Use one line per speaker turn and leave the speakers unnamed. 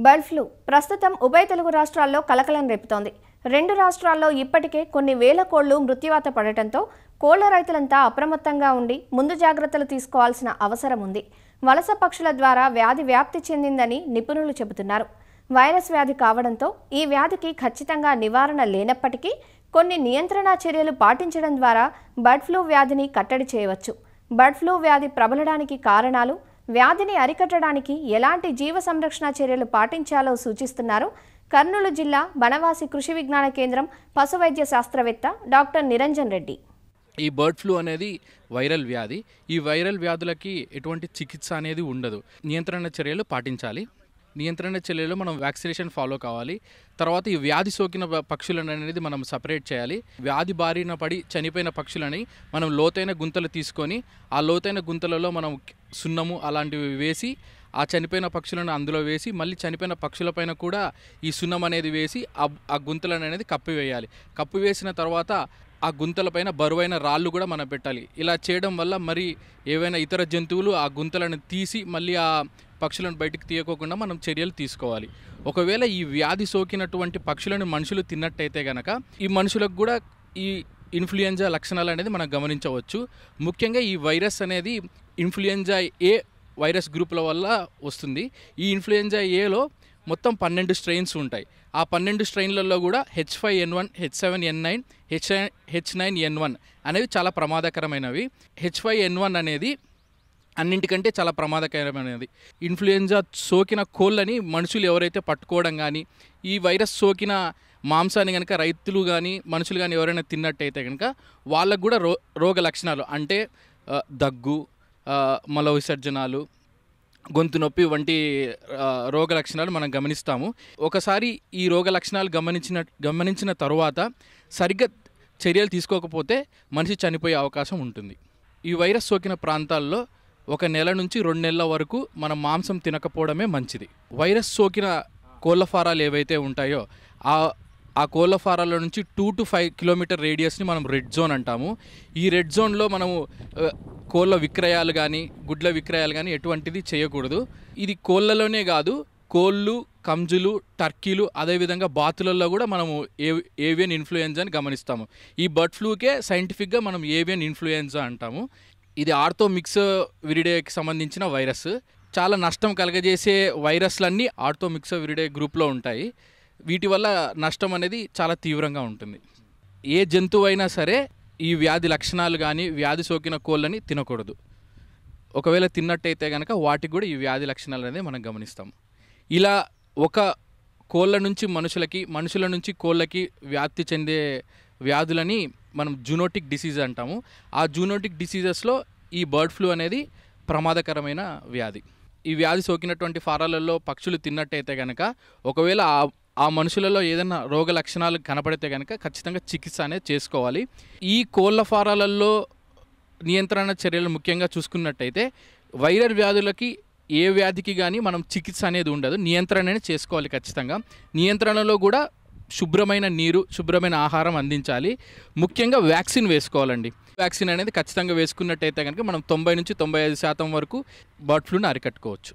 Bird flu ప్రస్తుతం ఉభయ తెలుగు రాష్ట్రాల్లో కలకలం రేపుతోంది. రెండు రాష్ట్రాల్లో ఇప్పటికే కొన్ని వేల కోళ్లు మృత్యువాత పడటంతో కోళ్ల రైతులంతా అప్రమత్తంగా ఉండి ముందు జాగ్రత్తలు తీసుకోవాల్సిన అవసరం ఉంది. వలస పక్షుల ద్వారా వ్యాధి వ్యాప్తి చెందిందని నిపుణులు చెబుతున్నారు. వైరస్ వ్యాధి కావడంతో ఈ వ్యాధికి ఖచ్చితంగా నివారణ లేనప్పటికీ కొన్ని నియంత్రణ చర్యలు పాటించడం ద్వారా బర్డ్ ఫ్లూ వ్యాధిని కట్టడి చేయవచ్చు. బర్డ్ ఫ్లూ వ్యాధి ప్రబలడానికి కారణాలు, వ్యాధిని అరికట్టడానికి ఎలాంటి జీవ సంరక్షణ చర్యలు పాటించాలో సూచిస్తున్నారు కర్నూలు జిల్లా బనవాసి కృషి విజ్ఞాన కేంద్రం పశు వైద్య శాస్త్రవేత్త డాక్టర్ నిరంజన్ రెడ్డి.
ఈ బర్డ్ ఫ్లూ అనేది వైరల్ వ్యాధి. ఈ వైరల్ వ్యాధులకి ఎటువంటి చికిత్స అనేది ఉండదు. నియంత్రణ చర్యలు పాటించాలి. నియంత్రణ చర్యలు మనం వ్యాక్సినేషన్ ఫాలో కావాలి. తర్వాత ఈ వ్యాధి సోకిన పక్షులను అనేది మనం సపరేట్ చేయాలి. వ్యాధి బారిన పడి చనిపోయిన పక్షులని మనం లోతైన గుంతలు తీసుకొని ఆ లోతైన గుంతలలో మనం సున్నము అలాంటివి వేసి ఆ చనిపోయిన పక్షులను అందులో వేసి మళ్ళీ చనిపోయిన పక్షులపైన కూడా ఈ సున్నం అనేది వేసి ఆ గుంతలను అనేది కప్పివేయాలి. కప్పివేసిన తర్వాత ఆ గుంతలపైన బరువైన రాళ్ళు కూడా మనం పెట్టాలి. ఇలా చేయడం వల్ల మరి ఏవైనా ఇతర జంతువులు ఆ గుంతలను తీసి మళ్ళీ ఆ పక్షులను బయటకు తీయకోకుండా మనం చర్యలు తీసుకోవాలి. ఒకవేళ ఈ వ్యాధి సోకినటువంటి పక్షులను మనుషులు తిన్నట్టయితే కనుక ఈ మనుషులకు కూడా ఈ ఇన్ఫ్లుయెంజా లక్షణాలు అనేది మనం గమనించవచ్చు. ముఖ్యంగా ఈ వైరస్ అనేది ఇన్ఫ్లుయెంజా ఏ వైరస్ గ్రూపుల వల్ల వస్తుంది. ఈ ఇన్ఫ్లుయెంజా ఏలో మొత్తం 12 స్ట్రెయిన్స్ ఉంటాయి. ఆ 12 స్ట్రెయిన్లలో కూడా H5N1, H7N9, H9N1 అనేవి చాలా ప్రమాదకరమైనవి. H5N1 అనేది అన్నింటికంటే చాలా ప్రమాదకరమైనది. ఇన్ఫ్లుయెంజా సోకిన కోళ్ళని మనుషులు ఎవరైతే పట్టుకోవడం కానీ ఈ వైరస్ సోకిన మాంసాన్ని కనుక రైతులు కానీ మనుషులు కానీ ఎవరైనా తిన్నట్టయితే కనుక వాళ్ళకు కూడా రోగ లక్షణాలు అంటే దగ్గు, మల విసర్జనాలు, గొంతు నొప్పి వంటి రోగ లక్షణాలు మనం గమనిస్తాము. ఒకసారి ఈ రోగ లక్షణాలు గమనించిన తరువాత సరిగ్గా చర్యలు తీసుకోకపోతే మనిషి చనిపోయే అవకాశం ఉంటుంది. ఈ వైరస్ సోకిన ప్రాంతాల్లో 1 నెల నుంచి 2 నెలల వరకు మనం మాంసం తినకపోవడమే మంచిది. వైరస్ సోకిన కోళ్ళ ఫారాలు ఏవైతే ఉంటాయో ఆ కోళ్ళ ఫారాల నుంచి 2 to 5 కిలోమీటర్ రేడియస్ని మనం రెడ్ జోన్ అంటాము. ఈ రెడ్ జోన్లో మనము కోళ్ళ విక్రయాలు కానీ గుడ్ల విక్రయాలు కానీ ఎటువంటిది చేయకూడదు. ఇది కోళ్ళలోనే కాదు, కోళ్ళు, కంజులు, టర్కీలు, అదేవిధంగా బాతులలో కూడా మనము ఏవియన్ ఇన్ఫ్లుయెంజాని గమనిస్తాము. ఈ బర్డ్ ఫ్లూకే సైంటిఫిక్గా మనం ఏవియన్ ఇన్ఫ్లుయెంజా అంటాము. ఇది ఆర్థోమిక్స్ విరిడేకి సంబంధించిన వైరస్. చాలా నష్టం కలగజేసే వైరస్లన్నీ ఆర్థోమిక్స్ విరిడే గ్రూప్లో ఉంటాయి. వీటి వల్ల నష్టం అనేది చాలా తీవ్రంగా ఉంటుంది. ఏ జంతువు అయినా సరే ఈ వ్యాధి లక్షణాలు కానీ వ్యాధి సోకిన కోళ్ళని తినకూడదు. ఒకవేళ తిన్నట్టయితే కనుక వాటికి కూడా ఈ వ్యాధి లక్షణాలు అనేది మనం గమనిస్తాము. ఇలా ఒక కోళ్ళ నుంచి మనుషులకి, మనుషుల నుంచి కోళ్ళకి వ్యాప్తి చెందే వ్యాధులని మనం జూనోటిక్ డిసీజ్ అంటాము. ఆ జూనోటిక్ డిసీజెస్లో ఈ బర్డ్ ఫ్లూ అనేది ప్రమాదకరమైన వ్యాధి. ఈ వ్యాధి సోకినటువంటి ఫారాలలో పక్షులు తిన్నట్టయితే కనుక ఒకవేళ ఆ మనుషులలో ఏదైనా రోగ లక్షణాలు కనపడితే కనుక ఖచ్చితంగా చికిత్స అనేది చేసుకోవాలి. ఈ కోళ్ళ ఫారాలలో నియంత్రణ చర్యలు ముఖ్యంగా చూసుకున్నట్టయితే వైరల్ వ్యాధులకి ఏ వ్యాధికి కానీ మనం చికిత్స అనేది ఉండదు, నియంత్రణనే చేసుకోవాలి ఖచ్చితంగా. నియంత్రణలో కూడా శుభ్రమైన నీరు, శుభ్రమైన ఆహారం అందించాలి. ముఖ్యంగా వ్యాక్సిన్ వేసుకోవాలండి. వ్యాక్సిన్ అనేది ఖచ్చితంగా వేసుకున్నట్టయితే కనుక మనం 90 నుంచి 95% వరకు బర్డ్ ఫ్లూని అరికట్టుకోవచ్చు.